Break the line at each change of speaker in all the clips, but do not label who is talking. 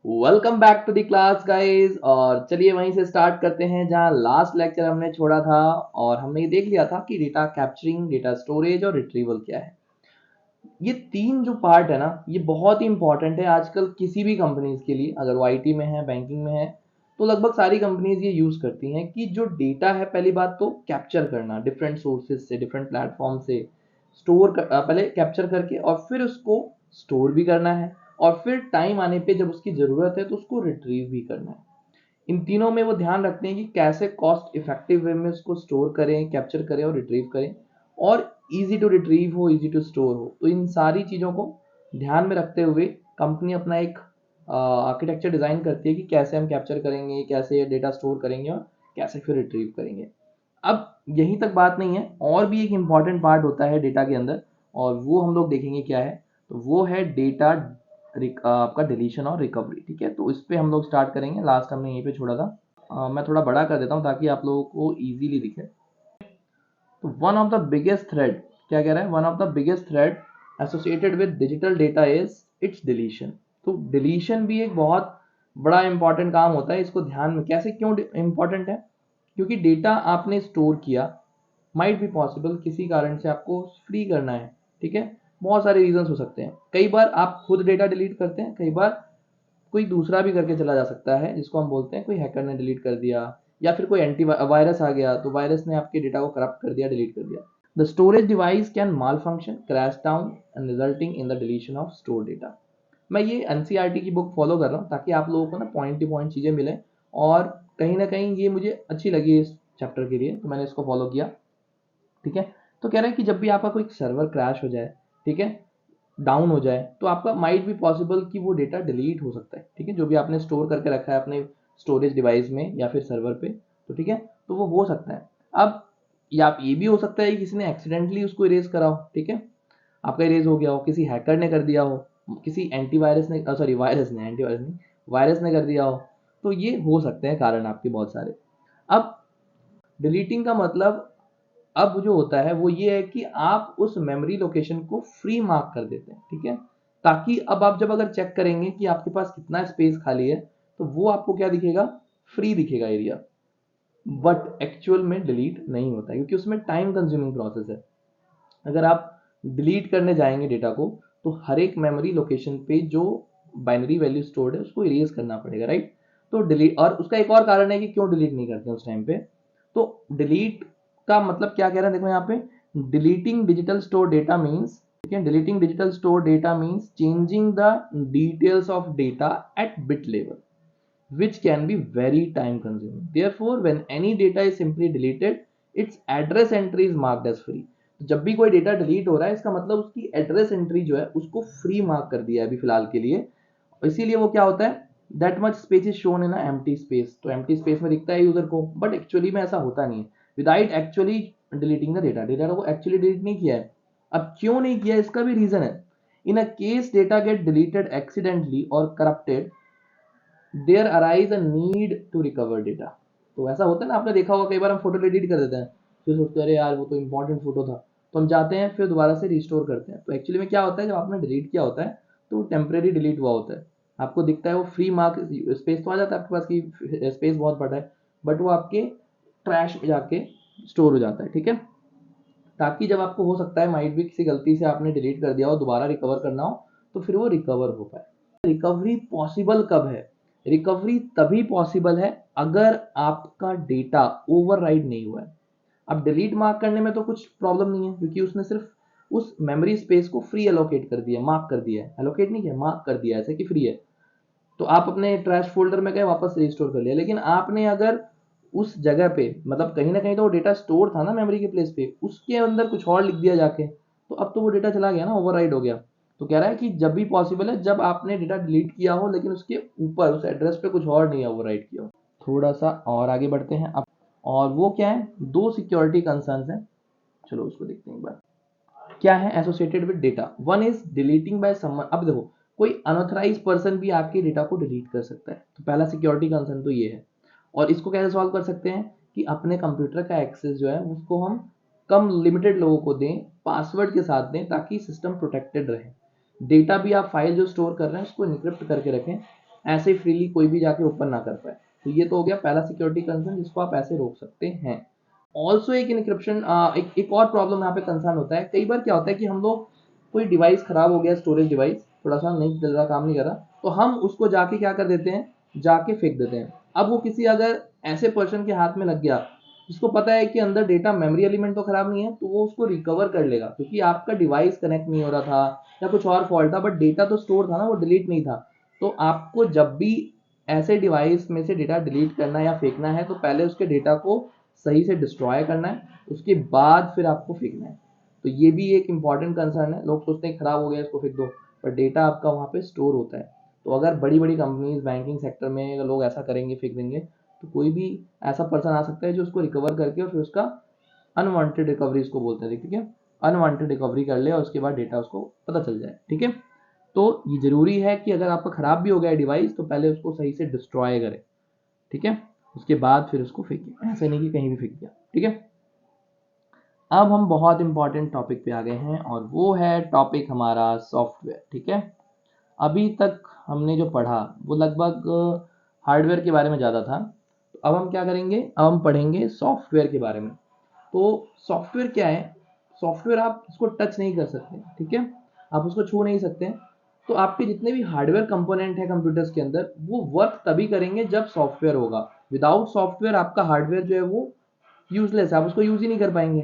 Welcome back to the class guys. और चलिए वहीं से स्टार्ट करते हैं जहां लास्ट लेक्चर हमने छोड़ा था। और हमने ये देख लिया था कि डेटा कैप्चरिंग, डेटा स्टोरेज और रिट्रीवल क्या है। ये तीन जो पार्ट है ना, ये बहुत ही इंपॉर्टेंट है आजकल किसी भी कंपनीज के लिए। अगर वो आईटी में है, बैंकिंग में है, तो लगभग सारी कंपनीज ये यूज करती हैं कि जो डेटा है, पहली बात तो कैप्चर करना डिफरेंट सोर्सेज से, डिफरेंट प्लेटफॉर्म से पहले कैप्चर करके और फिर उसको स्टोर भी करना है, और फिर टाइम आने पे जब उसकी जरूरत है तो उसको रिट्रीव भी करना है। इन तीनों में वो ध्यान रखते हैं कि कैसे कॉस्ट इफेक्टिव वे में उसको स्टोर करें, कैप्चर करें और रिट्रीव करें, और इजी टू रिट्रीव हो, इजी टू स्टोर हो। तो इन सारी चीज़ों को ध्यान में रखते हुए कंपनी अपना एक आर्किटेक्चर डिज़ाइन करती है कि कैसे हम कैप्चर करेंगे, कैसे डेटा स्टोर करेंगे और कैसे फिर रिट्रीव करेंगे। अब यहीं तक बात नहीं है, और भी एक इम्पॉर्टेंट पार्ट होता है डेटा के अंदर, और वो हम लोग देखेंगे क्या है। तो वो है डेटा आपका डिलीशन और रिकवरी। ठीक है, तो इस पे हम लोग स्टार्ट करेंगे। लास्ट हमने यहीं पे छोड़ा था। मैं थोड़ा बड़ा कर देता हूँ ताकि आप लोगों को इजीली दिखे। तो one of the biggest thread, क्या कह रहा है, one of the biggest thread associated with digital data is it's deletion. तो डिलीशन भी एक बहुत बड़ा इंपॉर्टेंट काम होता है। इसको ध्यान में, कैसे, क्यों इंपॉर्टेंट है, क्योंकि डेटा आपने स्टोर किया, माइट बी पॉसिबल किसी कारण से आपको फ्री करना है। ठीक है, बहुत सारे रीजंस हो सकते हैं। कई बार आप खुद डेटा डिलीट करते हैं, कई बार कोई दूसरा भी करके चला जा सकता है, जिसको हम बोलते हैं कोई हैकर ने डिलीट कर दिया, या फिर कोई एंटी वायरस आ गया तो वायरस ने आपके डेटा को करप्ट कर दिया, डिलीट कर दिया। The storage device can mall function, crash down and resulting in the deletion of store data. मैं ये एनसीईआरटी की बुक फॉलो कर रहा हूँ ताकि आप लोगों को ना पॉइंट टू पॉइंट चीज़ें मिले, और कहीं ना कहीं ये मुझे अच्छी लगी इस चैप्टर के लिए, तो मैंने इसको फॉलो किया। ठीक है, तो कह रहे हैं कि जब भी आपका कोई सर्वर क्रैश हो जाए, ठीक है, डाउन हो जाए, तो आपका माइट भी पॉसिबल कि वो डेटा डिलीट हो सकता है। ठीक है, जो भी आपने स्टोर करके रखा है अपने स्टोरेज डिवाइस में या फिर सर्वर पे, तो ठीक है, तो वो हो सकता है। अब या ये भी हो सकता है कि किसी ने एक्सीडेंटली उसको इरेज करा हो। ठीक है, आपका इरेज हो गया हो, किसी हैकर ने कर दिया हो, किसी एंटीवायरस ने, सॉरी वायरस ने, एंटीवायरस नहीं, वायरस ने कर दिया हो। तो ये हो सकते हैं कारण आपके बहुत सारे। अब डिलीटिंग का मतलब अब जो होता है वो ये है कि आप उस मेमोरी लोकेशन को फ्री मार्क कर देते हैं। ठीक है, ताकि अब आप जब अगर चेक करेंगे कि आपके पास कितना स्पेस खाली है, तो वो आपको क्या दिखेगा, फ्री दिखेगा एरिया। बट एक्चुअल में डिलीट नहीं होता है, क्योंकि उसमें टाइम कंज्यूमिंग प्रोसेस है। अगर आप डिलीट करने जाएंगे डेटा को, तो हर एक मेमोरी लोकेशन पे जो बाइनरी वैल्यू स्टोर्ड है उसको इरेज करना पड़ेगा, राइट। तो डिलीट, और उसका एक और कारण है कि क्यों डिलीट नहीं करते उस टाइम पे। तो डिलीट का मतलब क्या कह रहे हैं, देखो यहाँ पे, deleting digital store data means, ठीक है, deleting digital store data means changing the details of data eight bit level, which can be very time consuming. Therefore, when any data is simply deleted, its address entry is marked as free. तो जब भी कोई data delete हो रहा है, इसका मतलब उसकी एड्रेस एंट्री जो है उसको फ्री मार्क कर दिया है अभी फिलहाल के लिए। इसीलिए वो क्या होता है, that much space is shown in empty space. तो एम्प्टी स्पेस में दिखता है यूजर को, बट एक्चुअली में ऐसा होता नहीं है। Without actually deleting the data, data को एक्चुअली डिलीट नहीं किया है। अब क्यों नहीं किया, इसका भी रीजन है। In a case data get deleted accidentally और corrupted, there arise a need to recover data. तो ऐसा होता है ना, आपने देखा होगा कई बार हम फोटो एडिट कर देते हैं, फिर सोचते हैं अरे यार वो तो इंपॉर्टेंट फोटो था, तो हम जाते हैं फिर दोबारा से रिस्टोर करते हैं। तो एक्चुअली में क्या होता है, जब आपने डिलीट किया होता है तो टेम्परेरी डिलीट हुआ होता है, आपको दिखता है वो फ्री मार्क स्पेस तो आ जाता है आपके पास की स्पेस बहुत बड़ा है, बट वो आपके ट्रैश में जाके स्टोर हो जाता है। ठीक है, ताकि जब आपको हो सकता है माइट भी किसी गलती से आपने डिलीट कर दिया हो, दोबारा रिकवर करना हो, तो फिर वो रिकवर हो पाए। रिकवरी पॉसिबल कब है, रिकवरी तभी पॉसिबल है अगर आपका डेटा ओवरराइड नहीं हुआ है। अब डिलीट मार्क करने में तो कुछ प्रॉब्लम नहीं है, क्योंकि उसने सिर्फ उस मेमोरी स्पेस को फ्री एलोकेट कर दिया, मार्क कर दिया है, एलोकेट नहीं किया, मार्क कर दिया ऐसे कि फ्री है। तो आप अपने ट्रैश फोल्डर में गए, वापस रिस्टोर कर लिया। लेकिन आपने अगर उस जगह पे, मतलब कहीं ना कहीं तो वो डेटा स्टोर था ना मेमोरी के प्लेस पे, उसके अंदर कुछ और लिख दिया जाके, तो अब तो वो डेटा चला गया ना, ओवरराइड हो गया। तो कह रहा है कि जब भी पॉसिबल है, जब आपने डेटा डिलीट किया हो लेकिन उसके ऊपर उस एड्रेस पे कुछ और नहीं ओवरराइड किया हो। थोड़ा सा और आगे बढ़ते हैं अब, और वो क्या है, दो सिक्योरिटी कंसर्न्स हैं। चलो उसको देखते हैं एक बार। क्या है associated with data, one is deleting by someone. अब देखो, कोई अनऑथराइज पर्सन भी आपके डेटा को डिलीट कर सकता है, तो पहला सिक्योरिटी कंसर्न तो ये है। और इसको कैसे सॉल्व कर सकते हैं कि अपने कंप्यूटर का एक्सेस जो है उसको हम कम लिमिटेड लोगों को दें, पासवर्ड के साथ दें, ताकि सिस्टम प्रोटेक्टेड रहे। डेटा भी आप फाइल जो स्टोर कर रहे हैं उसको इनक्रिप्ट करके रखें, ऐसे फ्रीली कोई भी जाके ओपन ना कर पाए। तो ये तो हो गया पहला सिक्योरिटी कंसर्न जिसको आप ऐसे रोक सकते हैं। ऑल्सो एक इनक्रिप्शन एक और प्रॉब्लम यहाँ पे कंसर्न होता है। कई बार क्या होता है कि हम लोग कोई डिवाइस खराब हो गया, स्टोरेज डिवाइस थोड़ा सा नहीं चल रहा, काम नहीं कर रहा, तो हम उसको जाके क्या कर देते हैं, जाके फेंक देते हैं। अब वो किसी अगर ऐसे पर्सन के हाथ में लग गया जिसको पता है कि अंदर डेटा मेमोरी एलिमेंट तो खराब नहीं है, तो वो उसको रिकवर कर लेगा क्योंकि आपका डिवाइस कनेक्ट नहीं हो रहा था या कुछ और फॉल्ट था, बट डेटा तो स्टोर था ना, वो डिलीट नहीं था। तो आपको जब भी ऐसे डिवाइस में से डेटा डिलीट करना है या फेंकना है, तो पहले उसके डेटा को सही से डिस्ट्रॉय करना है, उसके बाद फिर आपको फेंकना है। तो ये भी एक इंपॉर्टेंट कंसर्न है। लोग सोचते हैं खराब हो गया इसको फेंक दो, पर डेटा आपका वहाँ पे स्टोर होता है। तो अगर बड़ी बड़ी कंपनीज बैंकिंग सेक्टर में अगर लोग ऐसा करेंगे, फेंक देंगे, तो कोई भी ऐसा पर्सन आ सकता है जो उसको रिकवर करके और फिर उसका अनवांटेड रिकवरी इसको बोलते हैं, ठीक है, अनवांटेड रिकवरी कर ले और उसके बाद डेटा उसको पता चल जाए, ठीक है। तो ये जरूरी है कि अगर आपका खराब भी हो गया डिवाइस तो पहले उसको सही से डिस्ट्रॉय करें, ठीक है, उसके बाद फिर उसको फेंकिए, ऐसे नहीं कि कहीं भी फेंक दिया, ठीक है। अब हम बहुत इंपॉर्टेंट टॉपिक पे आ गए हैं और वो है टॉपिक हमारा सॉफ्टवेयर, ठीक है। अभी तक हमने जो पढ़ा वो लगभग हार्डवेयर के बारे में ज़्यादा था। तो अब हम क्या करेंगे, अब हम पढ़ेंगे सॉफ्टवेयर के बारे में। तो सॉफ्टवेयर क्या है, सॉफ्टवेयर आप उसको टच नहीं कर सकते, ठीक है, आप उसको छू नहीं सकते। तो आपके जितने भी हार्डवेयर कंपोनेंट है कंप्यूटर्स के अंदर वो वर्क तभी करेंगे जब सॉफ्टवेयर होगा। विदाउट सॉफ्टवेयर आपका हार्डवेयर जो है वो यूजलेस है, आप उसको यूज ही नहीं कर पाएंगे,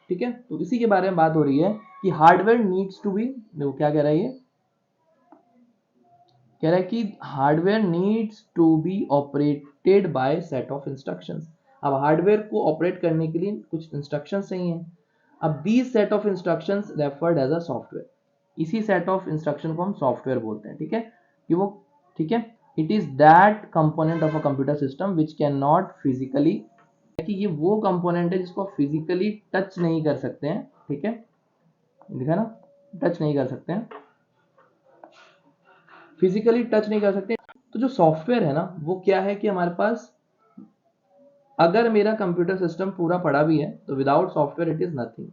ठीक है। तो इसी के बारे में बात हो रही है कि हार्डवेयर नीड्स टू बी, देखो क्या कह रहा है, ये कह रहा है कि hardware needs to be operated by set of instructions. अब हार्डवेयर को ऑपरेट करने के लिए कुछ इंस्ट्रक्शंस चाहिए। अब these set of instructions referred as a software, इसी सेट ऑफ इंस्ट्रक्शन को हम सॉफ्टवेयर बोलते हैं, ठीक है, कि वो, ठीक है, it is that component of a computer system which can not physically, कि ये वो कंपोनेंट है जिसको फिजिकली टच नहीं कर सकते हैं, ठीक है, देखा ना, टच नहीं कर सकते हैं, फिजिकली टच नहीं कर सकते। तो जो सॉफ्टवेयर है ना वो क्या है कि हमारे पास, अगर मेरा कंप्यूटर सिस्टम पूरा पड़ा भी है तो without software it is nothing.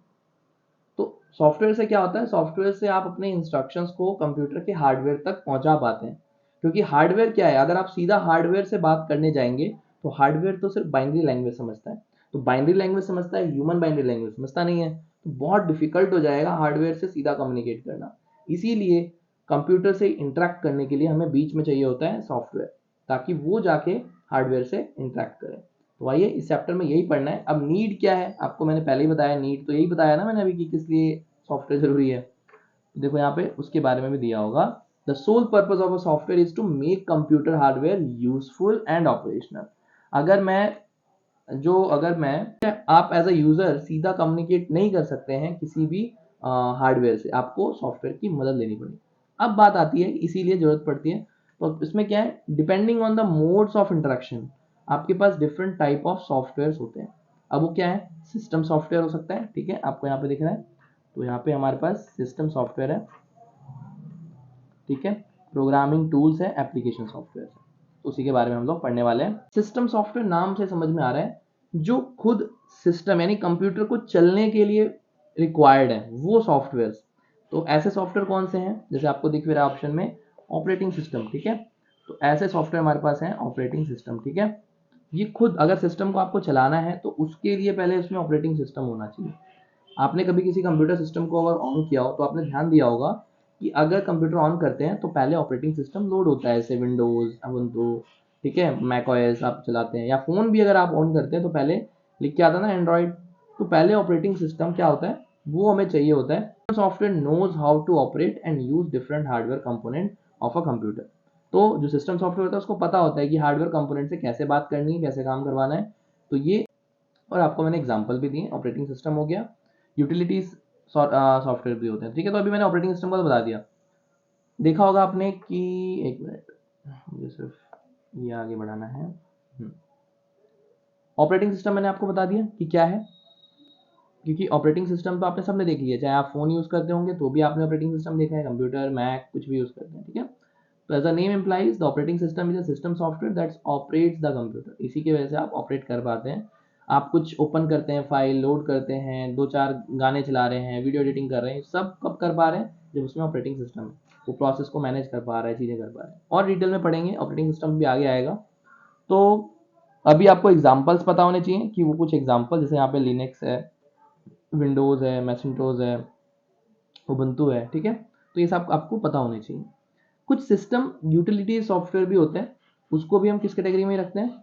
तो सॉफ्टवेयर से क्या होता है, सॉफ्टवेयर से आप अपने इंस्ट्रक्शंस को कंप्यूटर के हार्डवेयर तक पहुंचा पाते हैं। क्योंकि हार्डवेयर क्या है, अगर आप सीधा हार्डवेयर से बात करने जाएंगे तो हार्डवेयर तो सिर्फ बाइनरी लैंग्वेज समझता है, तो बाइनरी लैंग्वेज समझता है, ह्यूमन बाइनरी लैंग्वेज समझता नहीं है, तो बहुत डिफिकल्ट हो जाएगा हार्डवेयर से सीधा कम्युनिकेट करना। इसीलिए कंप्यूटर से इंटरेक्ट करने के लिए हमें बीच में चाहिए होता है सॉफ्टवेयर, ताकि वो जाके हार्डवेयर से इंटरेक्ट करे। तो आइए इस चैप्टर में यही पढ़ना है। अब नीड क्या है, आपको मैंने पहले ही बताया, नीड तो यही बताया ना मैंने अभी कि किस लिए सॉफ्टवेयर जरूरी है। तो देखो यहाँ पे उसके बारे में भी दिया होगा, the sole purpose of a software is to make computer hardware useful and operational. अगर मैं आप एज अ यूजर सीधा कम्युनिकेट नहीं कर सकते हैं किसी भी हार्डवेयर से, आपको सॉफ्टवेयर की मदद लेनी पड़ेगी। अब बात आती है इसीलिए जरूरत पड़ती है, तो इसमें क्या है, depending on the modes of interaction आपके पास डिफरेंट टाइप ऑफ सॉफ्टवेयर होते हैं। अब वो क्या है, सिस्टम सॉफ्टवेयर हो सकता है, ठीक है, आपको यहाँ पे दिख रहा है, तो यहाँ पे हमारे पास सिस्टम सॉफ्टवेयर है, ठीक है, प्रोग्रामिंग टूल्स है, एप्लीकेशन सॉफ्टवेयर है, तो उसी के बारे में हम लोग पढ़ने वाले हैं। सिस्टम सॉफ्टवेयर नाम से समझ में आ रहा है जो खुद सिस्टम यानी कंप्यूटर को चलने के लिए रिक्वायर्ड है वो सॉफ्टवेयर। तो ऐसे सॉफ्टवेयर कौन से हैं, जैसे आपको दिख रहा है ऑप्शन में ऑपरेटिंग सिस्टम, ठीक है, तो ऐसे सॉफ्टवेयर हमारे पास हैं ऑपरेटिंग सिस्टम, ठीक है। ये खुद अगर सिस्टम को आपको चलाना है तो उसके लिए पहले इसमें ऑपरेटिंग सिस्टम होना चाहिए। आपने कभी किसी कंप्यूटर सिस्टम को अगर ऑन किया हो तो आपने ध्यान दिया होगा कि अगर कंप्यूटर ऑन करते हैं तो पहले ऑपरेटिंग सिस्टम लोड होता है, जैसे विंडोज, ubuntu, ठीक है, मैक ओएस आप चलाते हैं, या फोन भी अगर आप ऑन करते हैं तो पहले लिख के आता ना एंड्रॉइड, तो पहले ऑपरेटिंग सिस्टम क्या होता है वो हमें चाहिए होता है। Software knows how to operate and use different hardware component of a computer. तो जो सिस्टम सॉफ्टवेयर होता है उसको पता होता है कि हार्डवेयर कंपोनेंट से कैसे बात करनी है, कैसे काम करवाना है, तो ये, और आपको मैंने एग्जांपल भी दिए, ऑपरेटिंग सिस्टम हो गया, यूटिलिटीज सॉफ्टवेयर भी होते हैं, ठीक है। तो अभी मैंने ऑपरेटिंग सिस्टम का तो बता दिया, देखा होगा आपने कि, एक मिनट मुझे सिर्फ ये आगे बढ़ाना है। ऑपरेटिंग सिस्टम मैंने आपको बता दिया कि क्या है, क्योंकि ऑपरेटिंग सिस्टम तो आपने सबने देख लिया, चाहे आप फोन यूज करते होंगे तो भी आपने ऑपरेटिंग सिस्टम देखा है, कंप्यूटर, मैक, कुछ भी यूज करते हैं, ठीक है। तो as a name implies the operating system is a system software that operates the computer, इसी की वजह से आप ऑपरेट कर पाते हैं। आप कुछ ओपन करते हैं, फाइल लोड करते हैं, दो चार गाने चला रहे हैं, वीडियो एडिटिंग कर रहे हैं, सब कब कर पा रहे हैं, जब उसमें ऑपरेटिंग सिस्टम है। वो प्रोसेस को मैनेज कर पा रहा है, चीज़ें कर पा रहा है। और डिटेल में पढ़ेंगे, ऑपरेटिंग सिस्टम भी आगे आएगा। तो अभी आपको एग्जांपल्स पता होने चाहिए कि वो कुछ एग्जांपल, जैसे यहाँ पे लिनक्स है, विंडोज़ है, मैसिंटोस है, उबंटू है, ठीक है। तो ये सब आपको पता होने चाहिए। कुछ सिस्टम यूटिलिटी सॉफ्टवेयर भी होते हैं, उसको भी हम किस कैटेगरी में रखते हैं,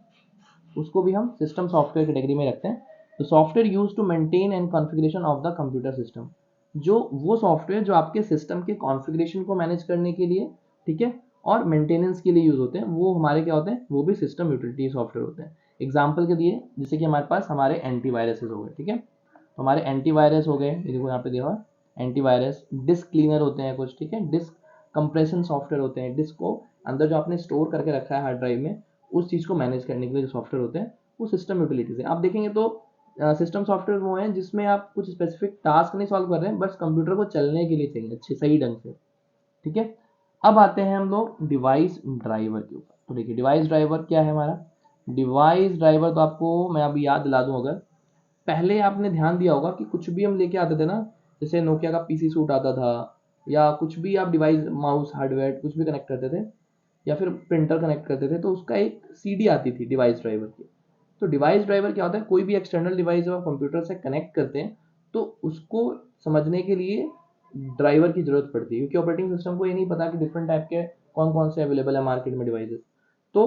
उसको भी हम सिस्टम सॉफ्टवेयर कैटेगरी में रखते हैं। तो software use to maintain and configuration of the computer system, जो वो सॉफ्टवेयर जो आपके सिस्टम के कॉन्फ़िगरेशन को मैनेज करने के लिए, ठीक है, और मेंटेनेंस के लिए यूज होते हैं, वो हमारे क्या होते हैं, वो भी सिस्टम यूटिलिटी सॉफ्टवेयर होते हैं। एग्जाम्पल के दिए, जैसे कि हमारे पास हमारे एंटीवायरसेस हो गए, ठीक है। तो हमारे एंटीवायरस हो गए, देखो यहाँ पे देखो एंटीवायरस, डिस्क क्लीनर होते हैं कुछ, ठीक है, डिस्क कंप्रेशन सॉफ्टवेयर होते हैं, डिस्क को अंदर जो आपने स्टोर करके रखा है हार्ड ड्राइव में, उस चीज़ को मैनेज करने के लिए जो सॉफ्टवेयर होते हैं वो सिस्टम यूटिलिटीज है। आप देखेंगे तो सिस्टम सॉफ्टवेयर वो हैं जिसमें आप कुछ स्पेसिफिक टास्क नहीं सॉल्व कर रहे हैं, बस कंप्यूटर को चलने के लिए चाहिए अच्छे सही ढंग से, ठीक है। अब आते हैं हम लोग डिवाइस ड्राइवर के ऊपर। तो देखिए डिवाइस ड्राइवर क्या है हमारा। डिवाइस ड्राइवर तो आपको मैं अभी याद दिला दूं, अगर पहले आपने ध्यान दिया होगा कि कुछ भी हम लेके आते थे ना, जैसे नोकिया का पीसी सूट आता था, या कुछ भी आप डिवाइस माउस हार्डवेयर कुछ भी कनेक्ट करते थे, या फिर प्रिंटर कनेक्ट करते थे, तो उसका एक सीडी आती थी डिवाइस ड्राइवर की। तो डिवाइस ड्राइवर क्या होता है, कोई भी एक्सटर्नल डिवाइस जब आप कंप्यूटर से कनेक्ट करते हैं तो उसको समझने के लिए ड्राइवर की जरूरत पड़ती है, क्योंकि ऑपरेटिंग सिस्टम को ये नहीं पता कि डिफरेंट टाइप के कौन कौन से अवेलेबल है मार्केट में डिवाइसेस। तो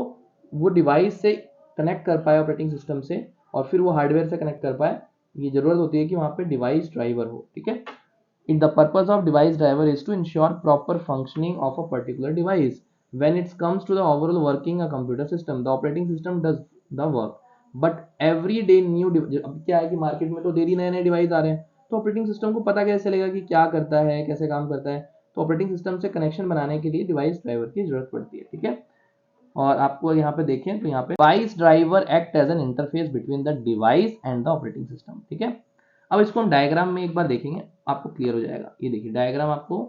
वो डिवाइस से कनेक्ट कर पाए ऑपरेटिंग सिस्टम से, और फिर वो हार्डवेयर से कनेक्ट कर पाए, ये जरूरत होती है कि वहाँ पे डिवाइस ड्राइवर हो, ठीक है। In the purpose of device driver is to ensure proper functioning of a particular device when it comes to the overall working a computer system, the operating system does the work, but every day new अब क्या है कि market में तो daily नए नए device आ रहे हैं, तो ऑपरेटिंग सिस्टम को पता कैसे चलेगा कि क्या करता है, कैसे काम करता है। तो ऑपरेटिंग सिस्टम से कनेक्शन बनाने के लिए डिवाइस ड्राइवर की जरूरत पड़ती है, ठीक है। और आपको यहाँ पे देखें तो यहाँ पे device driver act as an interface between the device and the operating system, ठीक है। अब इसको हम डायग्राम में एक बार देखेंगे, आपको क्लियर हो जाएगा। ये देखिए डायग्राम आपको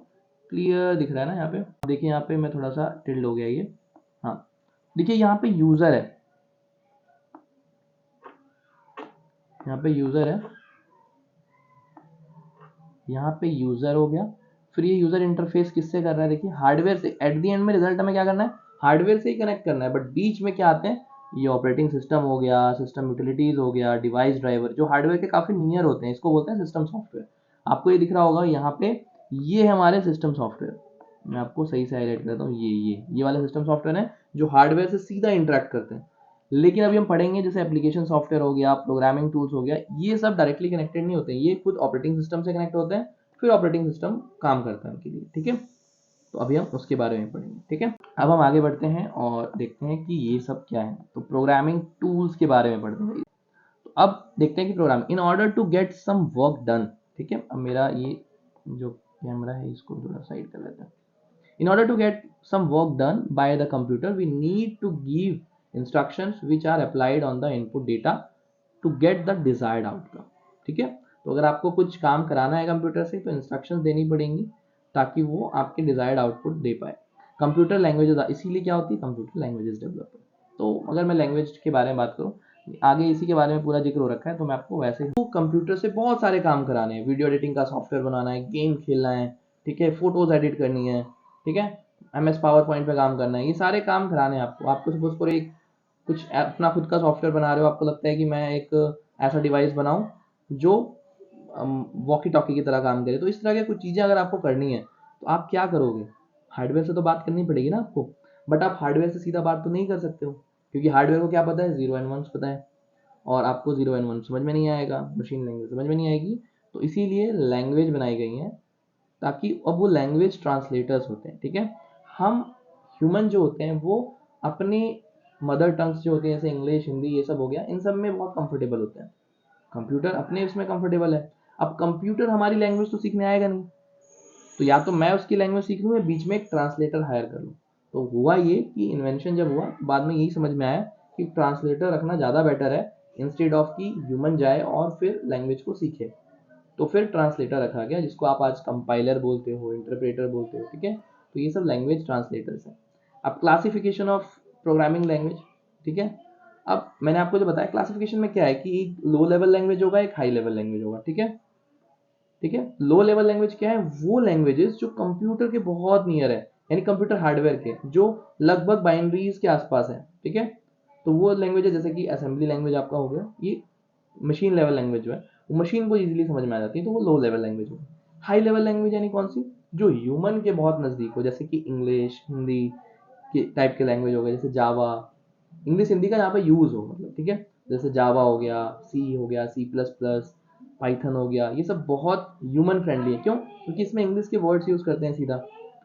क्लियर दिख रहा है ना यहाँ पे। देखिए यहाँ पे मैं थोड़ा सा टिल्ड हो गया ये, हाँ देखिए यहाँ पे यूजर है, यहाँ पे यूजर है, यहाँ पे यूजर हो गया। फिर ये यूजर इंटरफेस किससे कर रहा है, देखिए हार्डवेयर से। एट द एंड में रिजल्ट हमें क्या करना है, हार्डवेयर से ही कनेक्ट करना है, बट बीच में क्या आते हैं, ये ऑपरेटिंग सिस्टम हो गया, सिस्टम यूटिलिटीज हो गया, डिवाइस ड्राइवर, जो हार्डवेयर के काफी नियर होते हैं, इसको बोलते हैं सिस्टम सॉफ्टवेयर। आपको ये दिख रहा होगा यहाँ पे, ये हमारे सिस्टम सॉफ्टवेयर, मैं आपको सही से हाईलाइट करता हूँ, ये वाले सिस्टम सॉफ्टवेयर है जो हार्डवेयर से सीधा इंटरेक्ट करते हैं। लेकिन अभी हम पढ़ेंगे जैसे एप्लीकेशन सॉफ्टवेयर हो गया, प्रोग्रामिंग टूल्स हो गया, ये सब डायरेक्टली कनेक्टेड नहीं होते हैं, ये खुद ऑपरेटिंग सिस्टम से कनेक्ट होते हैं, फिर ऑपरेटिंग सिस्टम काम करता है उनके लिए, ठीक है। तो अभी हम उसके बारे में पढ़ेंगे, ठीक है। अब हम आगे बढ़ते हैं और देखते हैं कि ये सब क्या है। तो प्रोग्रामिंग टूल्स के बारे में पढ़ते हैं। तो अब देखते हैं कि program in order to get some work done, ठीक है। अब मेरा ये जो कैमरा है इसको थोड़ा साइड कर लेते हैं। In order to get some work done by the computer, we need to give instructions which are applied on the input data to get the desired outcome, ठीक है। तो अगर आपको कुछ काम कराना है कंप्यूटर से तो इंस्ट्रक्शंस देनी पड़ेंगी ताकि वो आपके डिजायर्ड आउटपुट दे पाए। कंप्यूटर लैंग्वेजेस, इसीलिए क्या होती है कंप्यूटर लैंग्वेजेस डेवलपर। तो अगर मैं लैंग्वेज के बारे में बात करूँ, आगे इसी के बारे में पूरा जिक्र हो रखा है, तो मैं आपको वैसे ही कंप्यूटर से बहुत सारे काम कराने हैं, वीडियो एडिटिंग का सॉफ्टवेयर बनाना है, गेम खेलना है, ठीक है, फोटोज एडिट करनी है, ठीक है, MS पावर पॉइंट पे काम करना है, ये सारे काम कराने हैं आपको। आपको सपोज करो एक कुछ अपना खुद का सॉफ्टवेयर बना रहे हो, आपको लगता है कि मैं एक ऐसा डिवाइस बनाऊं जो वॉकी टॉकी की तरह काम करे, तो इस तरह की कुछ चीज़ें अगर आपको करनी है तो आप क्या करोगे, हार्डवेयर से तो बात करनी पड़ेगी ना आपको। बट आप हार्डवेयर से सीधा बात तो नहीं कर सकते हो, क्योंकि हार्डवेयर को क्या पता है, 0 एंड 1 पता है, और आपको 0 एंड 1 समझ में नहीं आएगा, मशीन लैंग्वेज समझ में नहीं आएगी। तो इसीलिए लैंग्वेज बनाई गई है, ताकि अब वो लैंग्वेज ट्रांसलेटर्स होते हैं, ठीक है। हम ह्यूमन जो होते हैं वो अपने मदर टंग्स जो होते हैं, जैसे इंग्लिश, हिंदी, ये सब हो गया, इन सब में बहुत कंफर्टेबल होते हैं। कंप्यूटर अपने इसमें कंफर्टेबल है। अब कंप्यूटर हमारी लैंग्वेज तो सीखने आएगा नहीं, तो या तो मैं उसकी लैंग्वेज सीख लूँ या बीच में एक ट्रांसलेटर हायर कर लूँ। तो हुआ ये कि इन्वेंशन जब हुआ बाद में यही समझ में आया कि ट्रांसलेटर रखना ज़्यादा बेटर है, इंस्टेड ऑफ कि ह्यूमन जाए और फिर लैंग्वेज को सीखे। तो फिर ट्रांसलेटर रखा गया, जिसको आप आज कंपाइलर बोलते हो, इंटरप्रेटर बोलते हो, ठीक है। तो ये सब लैंग्वेज ट्रांसलेटर्स हैं। अब क्लासिफिकेशन ऑफ प्रोग्रामिंग लैंग्वेज, ठीक है। अब मैंने आपको जो बताया क्लासिफिकेशन में क्या है कि एक लो लेवल लैंग्वेज होगा, एक हाई लेवल लैंग्वेज होगा, ठीक है। ठीक है। लो लेवल लैंग्वेज क्या है, वो लैंग्वेजेस जो कंप्यूटर के बहुत नियर है, यानी कंप्यूटर हार्डवेयर के, जो लगभग बाइनरीज के आसपास है, ठीक है। तो वो लैंग्वेज है जैसे कि असेंबली लैंग्वेज आपका हो गया, ये मशीन लेवल लैंग्वेज जो है वो मशीन को इजीली समझ में आ जाती है, तो वो लो लेवल लैंग्वेज हो। हाई लेवल लैंग्वेज यानी कौन सी, जो ह्यूमन के बहुत नज़दीक हो, जैसे कि इंग्लिश हिंदी के टाइप के लैंग्वेज हो गए, जैसे जावा, इंग्लिश हिंदी का यहाँ पे यूज़ हो, मतलब ठीक है। जैसे जावा हो गया, सी हो गया, C++, पाइथन हो गया, ये सब बहुत ह्यूमन फ्रेंडली है। क्यों, क्योंकि इसमें इंग्लिश के वर्ड्स यूज़ करते हैं सीधा।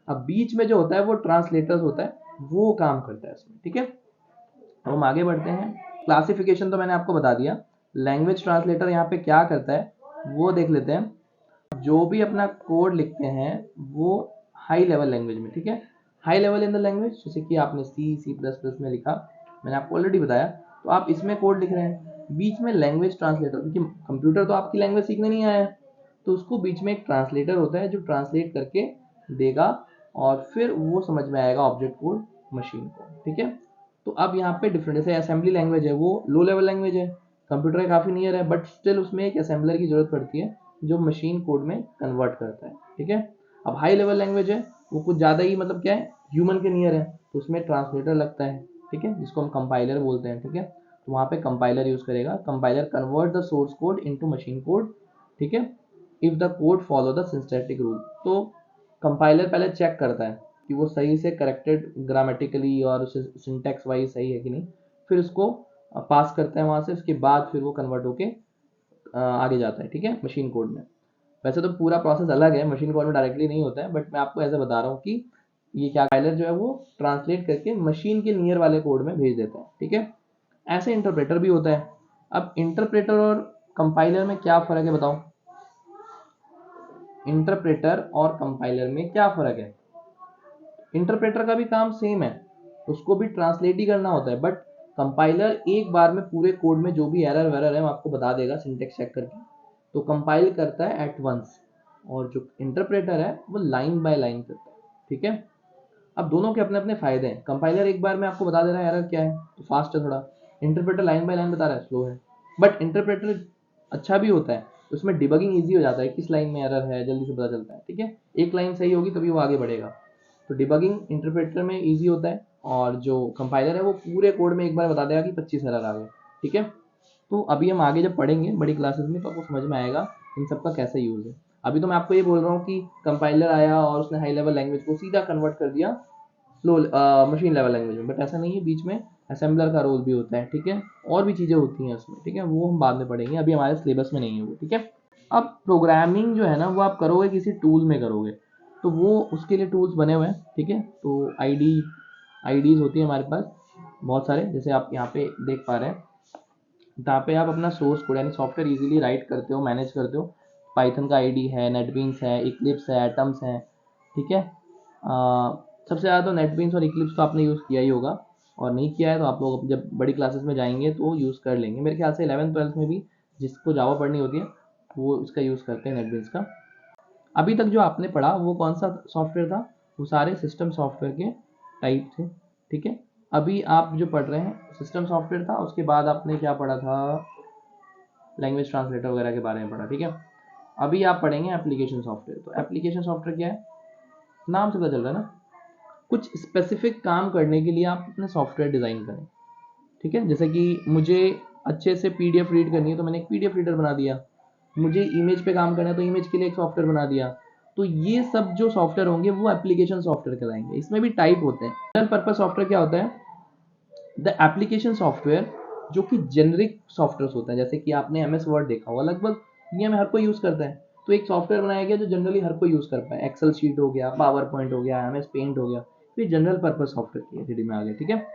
अब बीच में जो होता है वो ट्रांसलेटर्स होता है, वो काम करता है इसमें, ठीक है। अब हम आगे बढ़ते हैं। क्लासिफिकेशन तो मैंने आपको बता दिया। लैंग्वेज ट्रांसलेटर यहाँ पे क्या करता है वो देख लेते हैं। जो भी अपना कोड लिखते हैं वो हाई लेवल लैंग्वेज में, ठीक है। High level in the language, जैसे कि आपने C++ में लिखा, मैंने आपको ऑलरेडी बताया, तो आप इसमें कोड लिख रहे हैं। बीच में लैंग्वेज ट्रांसलेटर, क्योंकि कंप्यूटर तो आपकी लैंग्वेज सीखने नहीं आया है, तो उसको बीच में एक ट्रांसलेटर होता है जो ट्रांसलेट करके देगा और फिर वो समझ में आएगा ऑब्जेक्ट कोड मशीन को, ठीक है। तो अब यहाँ पे डिफरेंट, जैसे असेंबली लैंग्वेज है वो लो लेवल लैंग्वेज है, कंप्यूटर के काफ़ी नियर है, बट स्टिल उसमें एक असेंबलर की जरूरत पड़ती है जो मशीन कोड में कन्वर्ट करता है, ठीक है। अब हाई लेवल लैंग्वेज है वो कुछ ज़्यादा ही, मतलब क्या है, ह्यूमन के नियर है, तो उसमें ट्रांसलेटर लगता है, ठीक है, जिसको हम कंपाइलर बोलते हैं, ठीक है। तो वहाँ पे कंपाइलर यूज़ करेगा, compiler convert the source code into machine code, ठीक है, if the code follow the synthetic rule. तो कंपाइलर पहले चेक करता है कि वो सही से करेक्टेड ग्रामेटिकली और सिंटैक्स वाइज सही है कि नहीं, फिर उसको पास करता है वहाँ से, उसके बाद फिर वो कन्वर्ट होके आगे जाता है, ठीक है, मशीन कोड में। वैसे तो पूरा प्रोसेस अलग है, मशीन कोड में डायरेक्टली नहीं होता है, बट मैं आपको ऐसे बता रहा हूँ कि ये क्या, कंपाइलर जो है वो ट्रांसलेट करके मशीन के नियर वाले कोड में भेज देता है, ठीक है। ऐसे इंटरप्रेटर भी होता है। अब इंटरप्रेटर और कंपाइलर में क्या फ़र्क है बताओ, इंटरप्रेटर और कंपाइलर में क्या फ़र्क है। इंटरप्रेटर का भी काम सेम है, उसको भी ट्रांसलेट ही करना होता है, बट कंपाइलर एक बार में पूरे कोड में जो भी एरर वेरर है वो आपको बता देगा सिंटेक्स चेक करके, तो कंपाइल करता है एट वंस, और जो इंटरप्रेटर है वो लाइन बाय लाइन करता है, ठीक है। अब दोनों के अपने अपने फायदे हैं। कंपाइलर एक बार में आपको बता दे रहा है एरर क्या है, तो फास्ट है थोड़ा। इंटरप्रेटर लाइन बाय लाइन बता रहा है, स्लो है। बट इंटरप्रेटर अच्छा भी होता है, उसमें डिबगिंग ईजी हो जाता है, किस लाइन में एरर है जल्दी से पता चलता है, ठीक है। एक लाइन सही होगी तभी वो आगे बढ़ेगा, तो डिबगिंग इंटरप्रेटर में ईजी होता है, और जो कंपाइलर है वो पूरे कोड में एक बार बता देगा कि 25 एरर आ गए, ठीक है। तो अभी हम आगे जब पढ़ेंगे बड़ी क्लासेस में तो आपको समझ में आएगा इन सब का कैसे यूज़ है। अभी तो मैं आपको ये बोल रहा हूँ कि कंपाइलर आया और उसने हाई लेवल लैंग्वेज को सीधा कन्वर्ट कर दिया लो मशीन लेवल लैंग्वेज में, बट ऐसा नहीं है, बीच में असेंबलर का रोल भी होता है, ठीक है। और भी चीज़ें होती हैं उसमें, ठीक है, वो हम बाद में पढ़ेंगे, अभी हमारे सिलेबस में नहीं है वो, ठीक है। अब प्रोग्रामिंग जो है ना वो आप करोगे किसी टूल में करोगे, तो वो उसके लिए टूल्स बने हुए हैं, ठीक है। तो आईडीज़ होती है हमारे पास बहुत सारे, जैसे आप यहाँ पे देख पा रहे हैं, जहाँ पे आप अपना सोर्स कोड यानी सॉफ्टवेयर इजीली राइट करते हो, मैनेज करते हो। पाइथन का आईडी है, नेटबीन्स है, इक्लिप्स है, एटम्स है, ठीक है। सबसे ज़्यादा तो नेटबीन्स और इक्लिप्स तो आपने यूज़ किया ही होगा, और नहीं किया है तो आप लोग जब बड़ी क्लासेस में जाएंगे तो यूज़ कर लेंगे। मेरे ख्याल से 11th-12th में भी जिसको जावा पढ़नी होती है वो उसका यूज़ करते हैं, नेटबीन्स का। अभी तक जो आपने पढ़ा वो कौन सा सॉफ्टवेयर था, वो सारे सिस्टम सॉफ्टवेयर के टाइप थे, ठीक है। अभी आप जो पढ़ रहे हैं सिस्टम सॉफ्टवेयर था, उसके बाद आपने क्या पढ़ा था, लैंग्वेज ट्रांसलेटर वगैरह के बारे में पढ़ा, ठीक है। अभी आप पढ़ेंगे एप्लीकेशन सॉफ्टवेयर। तो एप्लीकेशन सॉफ्टवेयर क्या है, नाम से पता चल रहा है ना, कुछ स्पेसिफिक काम करने के लिए आप अपने सॉफ्टवेयर डिज़ाइन करें, ठीक है। जैसे कि मुझे अच्छे से पीडीएफ रीड करनी है तो मैंने एक पीडीएफ रीडर बना दिया, मुझे इमेज पे काम करना है तो इमेज के लिए एक सॉफ्टवेयर बना दिया। तो ये सब जो सॉफ्टवेयर होंगे वो एप्लीकेशन सॉफ्टवेयर कहलाएंगे। इसमें भी टाइप होते हैं। जनरल पर्पस सॉफ्टवेयर क्या होता है, द एप्लीकेशन सॉफ्टवेयर, जो कि जेनरिक सॉफ्टवेयर होता है, जैसे कि आपने एमएस वर्ड देखा होगा, लगभग दुनिया में हर कोई यूज़ करता है, तो एक सॉफ्टवेयर बनाया गया जो जनरली हर कोई यूज़ कर पाए। एक्सेल शीट हो गया, पावर पॉइंट हो गया, एमएस पेंट हो गया, तो ये जनरल पर्पस सॉफ्टवेयर की कैटेगरी में आ गया, ठीक है।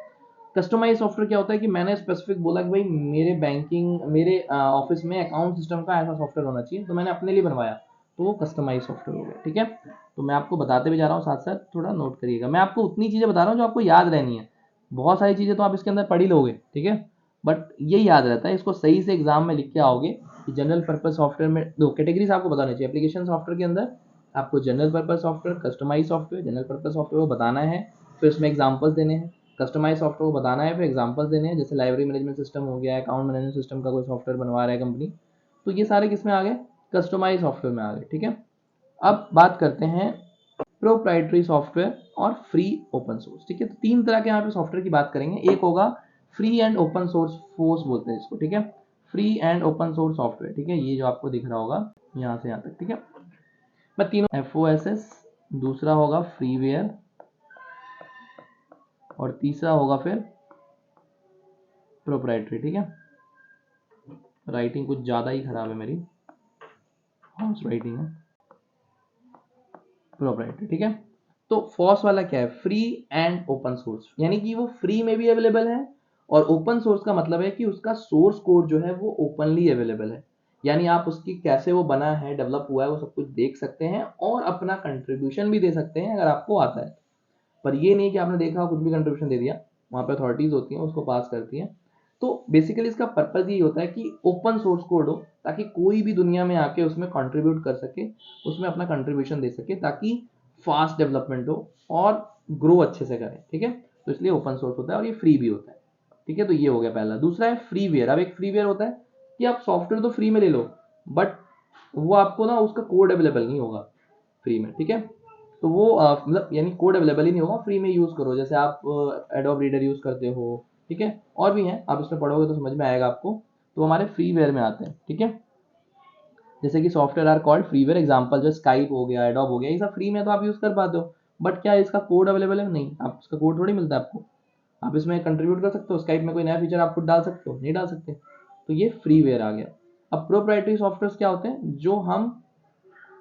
कस्टमाइज सॉफ्टवेयर क्या होता है कि मैंने स्पेसिफिक बोला कि भाई मेरे बैंकिंग, मेरे ऑफिस में अकाउंट सिस्टम का ऐसा सॉफ्टवेयर होना चाहिए, तो मैंने अपने लिए बनवाया, तो वो कस्टमाइज सॉफ्टवेयर हो गया, ठीक है। तो मैं आपको बताते भी जा रहा हूँ, साथ साथ थोड़ा नोट करिएगा। मैं आपको उतनी चीज़ें बता रहा हूँ जो आपको याद रहनी है, बहुत सारी चीज़ें तो आप इसके अंदर पढ़ ही लोगे, ठीक है, बट ये याद रहता है, इसको सही से एग्जाम में लिख के आओगे कि जनरल पर्पज सॉफ्टवेयर में दो कैटेगरीज आपको बताना चाहिए एप्लीकेशन सॉफ्टवेयर के अंदर। आपको general purpose software, customize software, general purpose software को बताना है, फिर उसमें एग्जाम्पल्स देने हैं। कस्टमाइज सॉफ्टवेयर को बताना है, फिर एग्जांपल्स देने हैं, जैसे लाइब्रेरी मैनेजमेंट सिस्टम हो गया, अकाउंट मैनेजमेंट सिस्टम का कोई सॉफ्टवेयर बनवा रहा है कंपनी, तो ये सारे किस में आ गए, कस्टमाइज सॉफ्टवेयर में आ गए, ठीक है। अब बात करते हैं प्रोप्राइटरी सॉफ्टवेयर और फ्री ओपन सोर्स, ठीक है। तो तीन तरह के यहाँ पे सॉफ्टवेयर की बात करेंगे। एक होगा free and open source, force बोलते हैं इसको, ठीक है। Free and open source software, ठीक है, ये जो आपको दिख रहा होगा यहाँ से यहाँ तक, ठीक है। मैं तीनों FOSS, दूसरा होगा फ्रीवेयर और तीसरा होगा फिर प्रोप्राइटरी, ठीक है। राइटिंग कुछ ज़्यादा ही खराब है मेरी, हॉर्स राइटिंग है। प्रोप्राइटरी, ठीक है। तो फॉस वाला क्या है, फ्री एंड ओपन सोर्स, यानी कि वो फ्री में भी अवेलेबल है और ओपन सोर्स का मतलब है कि उसका सोर्स कोड जो है वो ओपनली अवेलेबल है, यानी आप उसकी कैसे वो बना है, डेवलप हुआ है, वो सब कुछ देख सकते हैं और अपना कंट्रीब्यूशन भी दे सकते हैं अगर आपको आता है। पर ये नहीं कि आपने देखा कुछ भी कंट्रीब्यूशन दे दिया, वहाँ पे अथॉरिटीज होती हैं उसको पास करती हैं। तो बेसिकली इसका पर्पज ये होता है कि ओपन सोर्स कोड हो ताकि कोई भी दुनिया में आके उसमें कंट्रीब्यूट कर सके, उसमें अपना कंट्रीब्यूशन दे सके, ताकि फास्ट डेवलपमेंट हो और ग्रो अच्छे से करें, ठीक है। तो इसलिए ओपन सोर्स होता है और ये फ्री भी होता है, ठीक है। तो ये हो गया पहला। दूसरा है फ्रीवेयर। अब एक फ्रीवेयर होता है कि आप सॉफ्टवेयर तो फ्री में ले लो, बट वो आपको ना उसका कोड अवेलेबल नहीं होगा फ्री में, ठीक है। तो वो मतलब यानी कोड अवेलेबल ही नहीं होगा, फ्री में यूज करो। जैसे आप एडोब रीडर यूज करते हो, ठीक है, और भी हैं, आप इसमें पढ़ोगे तो समझ में आएगा आपको। तो हमारे फ्रीवेयर में आते हैं, ठीक है। जैसे कि software are called freeware, example जो स्काइप हो गया, एडोब हो गया, ये सब फ्री में तो आप यूज कर पाते हो, बट क्या इसका कोड अवेलेबल है? नहीं, आप इसका कोड थोड़ी मिलता है आपको। आप इसमें कंट्रीब्यूट कर सकते हो, स्काइप में कोई नया फीचर आप खुद डाल सकते हो? नहीं डाल सकते। तो ये फ्रीवेयर आ गया। अब प्रोप्राइटरी सॉफ्टवेयर क्या होते हैं? जो हम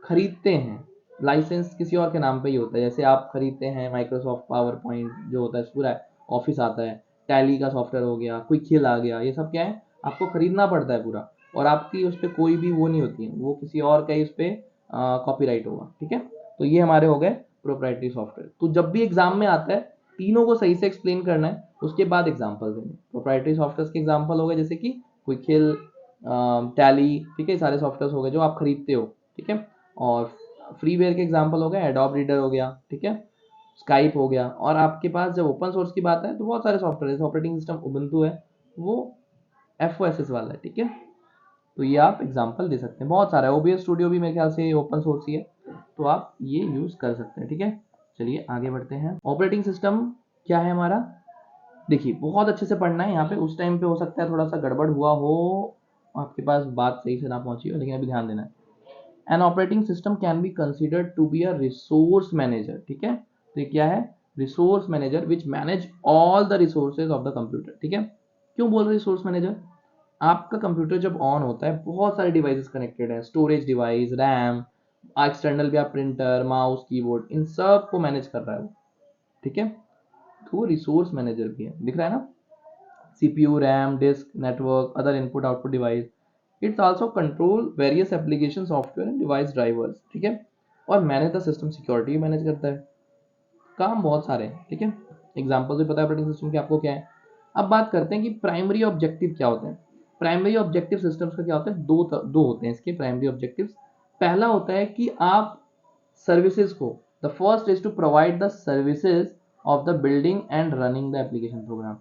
खरीदते हैं, लाइसेंस किसी और के नाम पे ही होता है। जैसे आप खरीदते हैं माइक्रोसॉफ्ट पावर पॉइंट जो होता है, पूरा ऑफिस आता है, टैली का सॉफ्टवेयर हो गया, क्विक आ गया, ये सब क्या है, आपको खरीदना पड़ता है पूरा, और आपकी उस पर कोई भी वो नहीं होती है, वो किसी और का ही उस पर कॉपीराइट होगा, ठीक है। तो ये हमारे हो गए प्रोप्राइटरी सॉफ्टवेयर। तो जब भी एग्जाम में आता है तीनों को सही से एक्सप्लेन करना है, उसके बाद एग्जाम्पल देंगे। प्रोप्राइटरी सॉफ्टवेयर के एग्जाम्पल हो गए जैसे कि क्विक, टैली, ठीक है, सारे सॉफ्टवेयर हो गए जो आप खरीदते हो, ठीक है। और फ्रीवेयर के एग्जांपल हो गए, एडोब रीडर हो गया, ठीक है, स्काइप हो गया। और आपके पास जब ओपन सोर्स की बात है तो बहुत सारे सॉफ्टवेयर, जैसे ऑपरेटिंग सिस्टम उबुंटू है, वो FOSS वाला है, ठीक है। तो ये आप एग्जांपल दे सकते हैं, बहुत सारा है। OBS स्टूडियो भी मेरे ख्याल से ओपन सोर्स ही है, तो आप ये यूज कर सकते हैं, ठीक है। चलिए आगे बढ़ते हैं। ऑपरेटिंग सिस्टम क्या है हमारा? देखिए बहुत अच्छे से पढ़ना है, यहाँ पे उस टाइम पे हो सकता है थोड़ा सा गड़बड़ हुआ हो, आपके पास बात सही से ना पहुंची हो, लेकिन अभी ध्यान देना है। An operating system can be considered to be a resource manager, ठीक है। तो ये क्या है? Resource manager which manage all the resources of the computer, ठीक है। क्यों बोल रहे रिसोर्स मैनेजर? आपका कंप्यूटर जब ऑन होता है बहुत सारे डिवाइसेस कनेक्टेड हैं, स्टोरेज डिवाइस, रैम, एक्सटर्नल भी, आप प्रिंटर, माउस, कीबोर्ड, इन सब को मैनेज कर रहा है वो, ठीक है। तो वो रिसोर्स मैनेजर भी है, दिख रहा है ना? CPU, RAM, disk, network, other input output device. It's also control various application software and device drivers, ठीक है। और manage the system security manage करता है। काम बहुत सारे हैं, ठीक है। एग्जाम्पल भी पता है ऑपरेटिंग सिस्टम के आपको क्या है। अब बात करते हैं कि प्राइमरी ऑब्जेक्टिव क्या होते हैं। प्राइमरी ऑब्जेक्टिव सिस्टम्स का क्या होता है? दो होते हैं इसके प्राइमरी ऑब्जेक्टिव्स। पहला होता है कि आप सर्विसेज को, the first is to provide the services of the building and running the application program.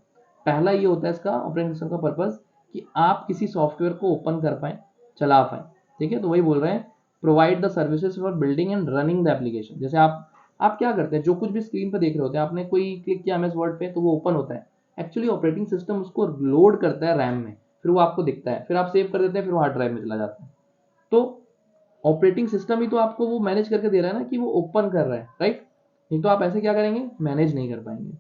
पहला ये होता है इसका ऑपरेटिंग सिस्टम का पर्पस कि आप किसी सॉफ्टवेयर को ओपन कर पाए, चला पाए, ठीक है। तो वही बोल रहे हैं, provide the services for building and running the application. जैसे आप क्या करते हैं, जो कुछ भी स्क्रीन पर देख रहे होते हैं, आपने कोई क्लिक किया MS वर्ड पे तो वो ओपन होता है। एक्चुअली ऑपरेटिंग सिस्टम उसको लोड करता है रैम में, फिर वो आपको दिखता है, फिर आप सेव कर देते हैं, फिर वो हार्ड ड्राइव में चला जाता है। तो ऑपरेटिंग सिस्टम ही तो आपको वो मैनेज करके दे रहा है ना कि वो ओपन कर रहा है, राइट। नहीं तो आप ऐसे क्या करेंगे, मैनेज नहीं कर पाएंगे।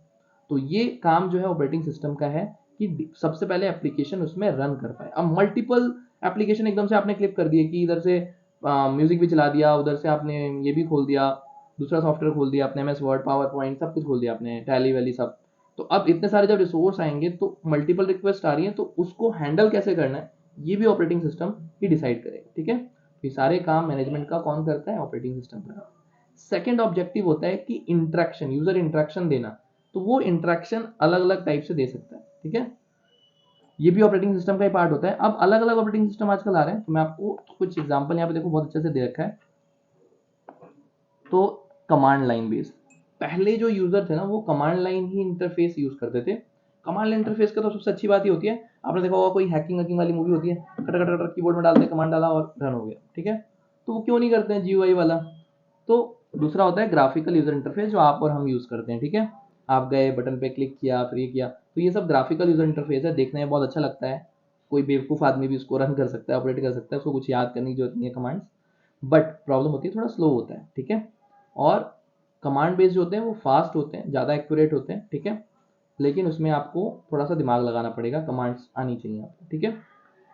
तो ये काम जो है ऑपरेटिंग सिस्टम का है कि सबसे पहले एप्लीकेशन उसमें रन कर पाए। अब मल्टीपल एप्लीकेशन एकदम से आपने क्लिक कर दिए कि इधर से म्यूजिक भी चला दिया, उधर से आपने ये भी खोल दिया, दूसरा सॉफ्टवेयर खोल दिया आपने, MS वर्ड, पावर पॉइंट, सब कुछ खोल दिया आपने, टैली वैली सब। तो अब इतने सारे जब रिसोर्स आएंगे तो मल्टीपल रिक्वेस्ट आ रही है, तो उसको हैंडल कैसे करना है ये भी ऑपरेटिंग सिस्टम ही डिसाइड करेगा, ठीक है। ये सारे काम मैनेजमेंट का कौन करता है? ऑपरेटिंग सिस्टम का। सेकेंड ऑब्जेक्टिव होता है कि इंटरेक्शन, यूजर इंटरेक्शन देना। तो वो इंटरेक्शन अलग अलग टाइप से दे सकता है, ठीक है। ये भी ऑपरेटिंग सिस्टम का ही पार्ट होता है। अब अलग अलग ऑपरेटिंग सिस्टम आजकल आ रहे हैं, तो मैं आपको कुछ एग्जांपल यहाँ पे देखो बहुत अच्छे से दे रखा है। तो कमांड लाइन बेस्ड, पहले जो यूजर थे ना वो कमांड लाइन ही इंटरफेस यूज करते थे, कमांड लाइन इंटरफेस का तो सबसे अच्छी बात ही होती है, आपने देखा होगा कोई हैकिंग वाली मूवी होती है, कट कट कट कीबोर्ड में डालते हैं, कमांड डाला और रन हो गया, ठीक है। तो वो क्यों नहीं करते हैं जीयूआई वाला। तो दूसरा होता है ग्राफिकल यूजर इंटरफेस जो आप और हम यूज करते हैं, ठीक है। आप गए बटन पे क्लिक किया, फिर ये किया, तो ये सब ग्राफिकल यूजर इंटरफेस है, देखने में बहुत अच्छा लगता है। कोई बेवकूफ़ आदमी भी उसको रन कर सकता है, ऑपरेट कर सकता है, उसको कुछ याद करने की जरूरत नहीं है कमांड्स। बट प्रॉब्लम होती है थोड़ा स्लो होता है, ठीक है। और कमांड बेस्ड जो होते हैं वो फास्ट होते हैं, ज़्यादा एक्यूरेट होते हैं, ठीक है। लेकिन उसमें आपको थोड़ा सा दिमाग लगाना पड़ेगा, कमांड्स आनी चाहिए आपको, ठीक है।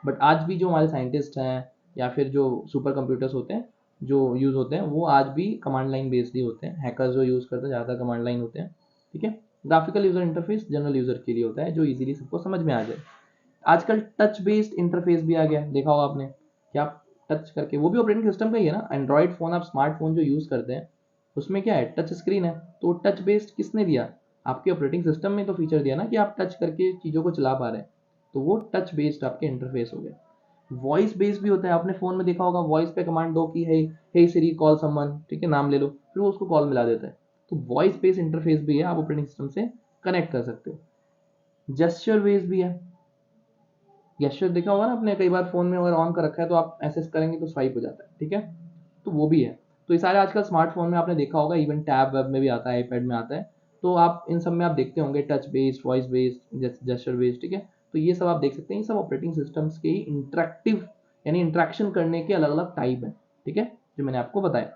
बट आज भी जो हमारे साइंटिस्ट हैं या फिर जो सुपर कंप्यूटर्स होते हैं जो यूज़ होते हैं, वो आज भी कमांड लाइन बेस्ड ही होते हैं। हैकर्स जो यूज़ करते हैं ज़्यादातर कमांड लाइन होते हैं, ठीक है। Graphical user interface general user के लिए होता है, जो इजीली सबको समझ में आ जाए। आजकल टच बेस्ड इंटरफेस भी आ गया है, देखा होगा आपने, कि आप टच करके, वो भी ऑपरेटिंग सिस्टम का ही है ना। एंड्रॉइड फोन, आप स्मार्टफोन जो यूज करते हैं उसमें क्या है, टच स्क्रीन है। तो टच बेस्ड किसने दिया, आपके ऑपरेटिंग सिस्टम में तो फीचर दिया ना कि आप टच करके चीज़ों को चला पा रहे हैं। तो वो टच बेस्ड आपके इंटरफेस हो गए। वॉइस बेस्ड भी होता है, आपने फोन में देखा होगा, वॉइस पे कमांड दो कि हे सिरी कॉल समवन, ठीक है, नाम ले लो, फिर वो उसको कॉल मिला देता है। तो वॉइस बेस्ड इंटरफेस भी है, आप ऑपरेटिंग सिस्टम से कनेक्ट कर सकते हो। जेस्चर बेस्ड भी है। गेस्चर देखा होगा ना आपने, कई बार फोन में अगर ऑन कर रखा है तो आप ऐसे करेंगे तो स्वाइप हो जाता है, ठीक है। तो वो भी है। तो ये सारे आजकल स्मार्टफोन में आपने देखा होगा, इवन टैब वेब में भी आता है, आईपैड में आता है। तो आप इन सब में आप देखते होंगे touch based, voice based, gesture based, ठीक है। तो ये सब आप देख सकते हैं, ये सब ऑपरेटिंग सिस्टम्स के इंटरेक्टिव यानी इंटरेक्शन करने के अलग अलग टाइप है, ठीक है, जो मैंने आपको बताया।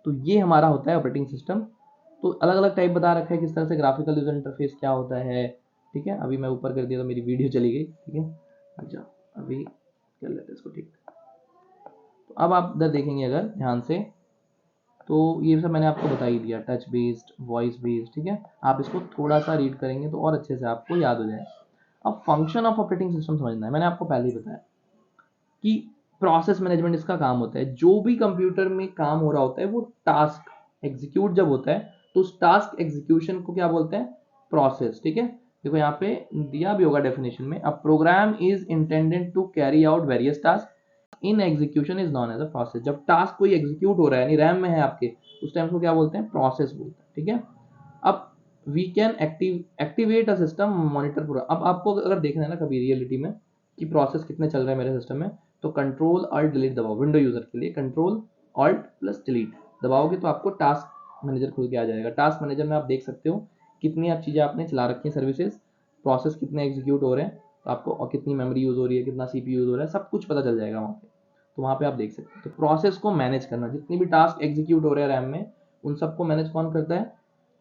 तो ये हमारा होता है ऑपरेटिंग सिस्टम। तो अलग अलग टाइप बता रखा है किस तरह से ग्राफिकल यूजर इंटरफेस क्या होता है, ठीक है। अभी मैं ऊपर कर दिया तो मेरी वीडियो चली गई, ठीक है। अच्छा, अभी कर लेते हैं इसको, ठीक। तो अब आप इधर देखेंगे अगर ध्यान से, तो ये सब मैंने आपको बता ही दिया, टच बेस्ड, वॉइस बेस्ड, ठीक है। आप इसको थोड़ा सा रीड करेंगे तो और अच्छे से आपको याद हो जाए। अब फंक्शन ऑफ ऑपरेटिंग सिस्टम समझना है, मैंने आपको पहले ही बताया कि प्रोसेस मैनेजमेंट इसका काम होता है। जो भी कंप्यूटर में काम हो रहा होता है वो टास्क एग्जीक्यूट जब होता है तो उस टास्क एग्जीक्यूशन को क्या बोलते हैं, प्रोसेस, ठीक है। देखो यहाँ पे दिया भी होगा डेफिनेशन में, a program is intended to carry out various task in execution is known as a process. जब टास्क कोई एग्जीक्यूट हो रहा है, यानी रैम में है आपके, उस टाइम को क्या बोलते हैं, प्रोसेस बोलते हैं, ठीक है। अब we can activate a system monitor पूरा। अब आपको अगर देखना है ना कभी रियलिटी में कि प्रोसेस कितने चल रहे हैं मेरे सिस्टम में, तो कंट्रोल ऑल्ट डिलीट दबाओ, विंडो यूजर के लिए कंट्रोल ऑल्ट प्लस डिलीट दबाओगे तो आपको टास्क मैनेजर खुल के आ जाएगा। टास्क मैनेजर में आप देख सकते हो कितनी आप चीज़ें आपने चला रखी हैं, सर्विसेज, प्रोसेस कितने एग्जीक्यूट हो रहे हैं, तो आपको और कितनी मेमोरी यूज हो रही है, कितना सीपीयू यूज हो रहा है, सब कुछ पता चल जाएगा वहाँ पे। तो वहाँ पे आप देख सकते हो। तो प्रोसेस को मैनेज करना, जितनी भी टास्क एग्जीक्यूट हो रहे हैं रैम में, उन सबको मैनेज कौन करता है,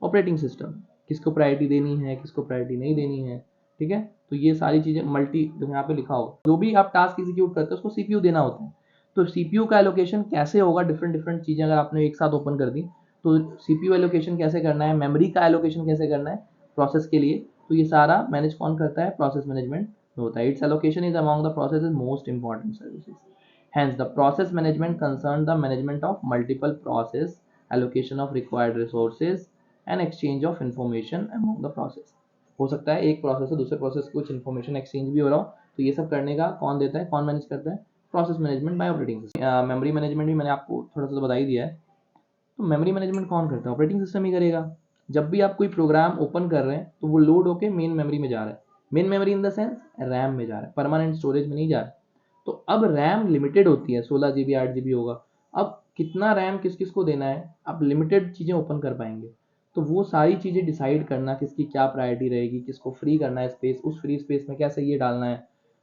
ऑपरेटिंग सिस्टम। किसको प्रायोरिटी देनी है, किसको प्रायोरिटी नहीं देनी है, ठीक है। तो ये सारी चीजें मल्टी, जो यहाँ पे लिखा हो, जो भी आप टास्क एग्जीक्यूट करते हैं उसको सीपीयू देना होता है। तो सीपीयू का एलोकेशन कैसे होगा, डिफरेंट डिफरेंट चीजें अगर आपने एक साथ ओपन कर दी, तो सीपीयू एलोकेशन कैसे करना है, मेमोरी का एलोकेशन कैसे करना है प्रोसेस के लिए, तो ये सारा मैनेज कौन करता है, प्रोसेस मैनेजमेंट होता है। It's allocation is among the process most important services. Hence, the process management concerns the management of multiple process, allocation of required resources, and exchange of information among the process। हो सकता है एक process से दूसरे process की कुछ information exchange भी हो रहा हो, तो ये सब करने का कौन देता है, कौन मैनेज करता है, process management by operating system. Memory management भी मैंने आपको थोड़ा सा बता ही दिया है। तो मेमोरी मैनेजमेंट कौन करता है, ऑपरेटिंग सिस्टम ही करेगा। जब भी आप कोई प्रोग्राम ओपन कर रहे हैं तो वो लोड होके मेन मेमोरी में जा रहा है। Main memory in the sense RAM में जा रहा है, परमानेंट स्टोरेज में नहीं जा रहा है। तो अब रैम लिमिटेड होती है, 16 GB 8 GB होगा। अब कितना रैम किस किस को देना है, आप लिमिटेड चीज़ें ओपन कर पाएंगे। तो वो सारी चीज़ें डिसाइड करना, किसकी क्या प्रायोरिटी रहेगी, किसको फ्री करना है स्पेस, उस फ्री स्पेस में कैसे ये डालना है,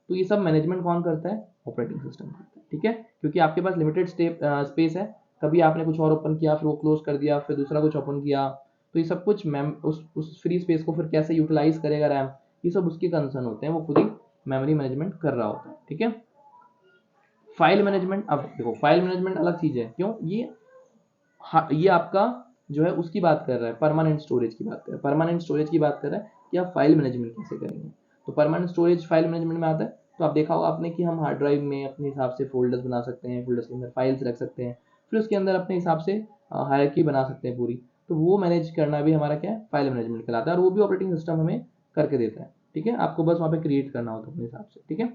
तो ये सब मैनेजमेंट कौन करता है, ऑपरेटिंग सिस्टम करता है, ठीक है। क्योंकि आपके पास लिमिटेड स्पेस है, कभी आपने कुछ और ओपन किया, फिर वो क्लोज कर दिया, फिर दूसरा कुछ ओपन किया, तो ये सब कुछ उस फ्री स्पेस को फिर कैसे यूटिलाइज करेगा रैम, ये सब उसके कंसर्न होते हैं, वो खुद ही मेमोरी मैनेजमेंट कर रहा होता है, ठीक है। फाइल मैनेजमेंट, अब देखो फाइल मैनेजमेंट अलग चीज है, क्यों, ये आपका जो है उसकी बात कर रहा है, परमानेंट स्टोरेज की बात कर रहा है, परमानेंट स्टोरेज की बात कर रहा है कि आप फाइल मैनेजमेंट कैसे करेंगे। तो परमानेंट स्टोरेज फाइल मैनेजमेंट में आता है। तो आप देखा होगा आपने कि हम हार्ड ड्राइव में अपने हिसाब से फोल्डर्स बना सकते हैं, फोल्डर्स के अंदर फाइल्स रख सकते हैं, फिर उसके अंदर अपने हिसाब से हायरार्की बना सकते हैं पूरी। तो वो मैनेज करना भी हमारा क्या है, फाइल मैनेजमेंट कहलाता है, और वो भी ऑपरेटिंग सिस्टम हमें करके देता है, ठीक है। आपको बस वहाँ पे क्रिएट करना होता है अपने हिसाब से, ठीक है।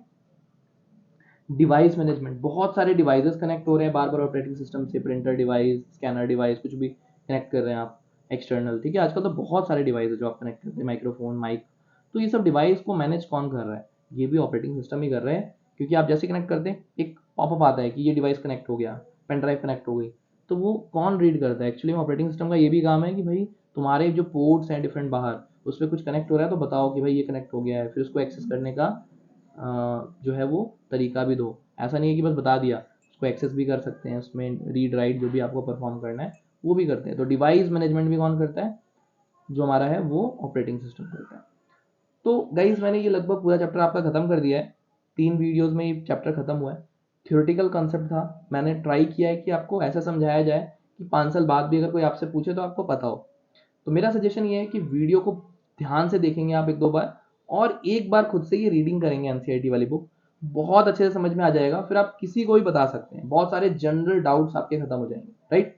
डिवाइस मैनेजमेंट, बहुत सारे डिवाइसेस कनेक्ट हो रहे हैं बार बार ऑपरेटिंग सिस्टम से, प्रिंटर डिवाइस, स्कैनर डिवाइस, कुछ भी कनेक्ट कर रहे हैं आप एक्सटर्नल, ठीक है। आजकल तो बहुत सारे डिवाइस है जो आप कनेक्ट करते हैं, माइक्रोफोन, माइक, तो ये सब डिवाइस को मैनेज कौन कर रहा है? ये भी ऑपरेटिंग सिस्टम ही कर रहा है, क्योंकि आप जैसे कनेक्ट करते हैं एक पॉपअप आता है कि ये डिवाइस कनेक्ट हो गया, पेन ड्राइव कनेक्ट हो गई, तो वो कौन रीड करता है? एक्चुअली ऑपरेटिंग सिस्टम का ये भी काम है कि भाई तुम्हारे जो पोर्ट्स हैं डिफरेंट बाहर, उस पर कुछ कनेक्ट हो रहा है तो बताओ कि भाई ये कनेक्ट हो गया है, फिर उसको एक्सेस करने का जो है वो तरीका भी दो। ऐसा नहीं है कि बस बता दिया, उसको एक्सेस भी कर सकते हैं, उसमें रीड राइट जो भी आपको परफॉर्म करना है वो भी करते हैं। तो डिवाइस मैनेजमेंट भी कौन करता है? जो हमारा है वो ऑपरेटिंग सिस्टम करता है। तो गाइज मैंने ये लगभग पूरा चैप्टर आपका खत्म कर दिया है, 3 वीडियोस में ये चैप्टर खत्म हुआ है। थ्योरेटिकल कॉन्सेप्ट था, मैंने ट्राई किया है कि आपको ऐसा समझाया जाए कि 5 साल बाद भी अगर कोई आपसे पूछे तो आपको पता हो। तो मेरा सजेशन ये है कि वीडियो को ध्यान से देखेंगे आप 1-2 बार, और एक बार खुद से ये रीडिंग करेंगे एनसीईआरटी वाली बुक, बहुत अच्छे से समझ में आ जाएगा। फिर आप किसी को भी बता सकते हैं, बहुत सारे जनरल डाउट्स आपके खत्म हो जाएंगे, राइट?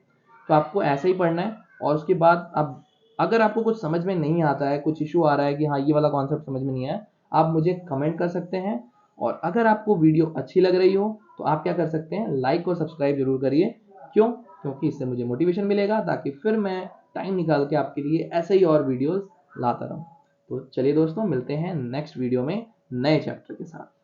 तो आपको ऐसे ही पढ़ना है, और उसके बाद आप अगर आपको कुछ समझ में नहीं आता है, कुछ इशू आ रहा है कि हाँ ये वाला कॉन्सेप्ट समझ में नहीं आया, आप मुझे कमेंट कर सकते हैं। और अगर आपको वीडियो अच्छी लग रही हो तो आप क्या कर सकते हैं, लाइक और सब्सक्राइब जरूर करिए। क्यों? क्योंकि इससे मुझे मोटिवेशन मिलेगा, ताकि फिर मैं टाइम निकाल के आपके लिए ऐसे ही और वीडियोस लाता रहूं। तो चलिए दोस्तों, मिलते हैं नेक्स्ट वीडियो में नए चैप्टर के साथ।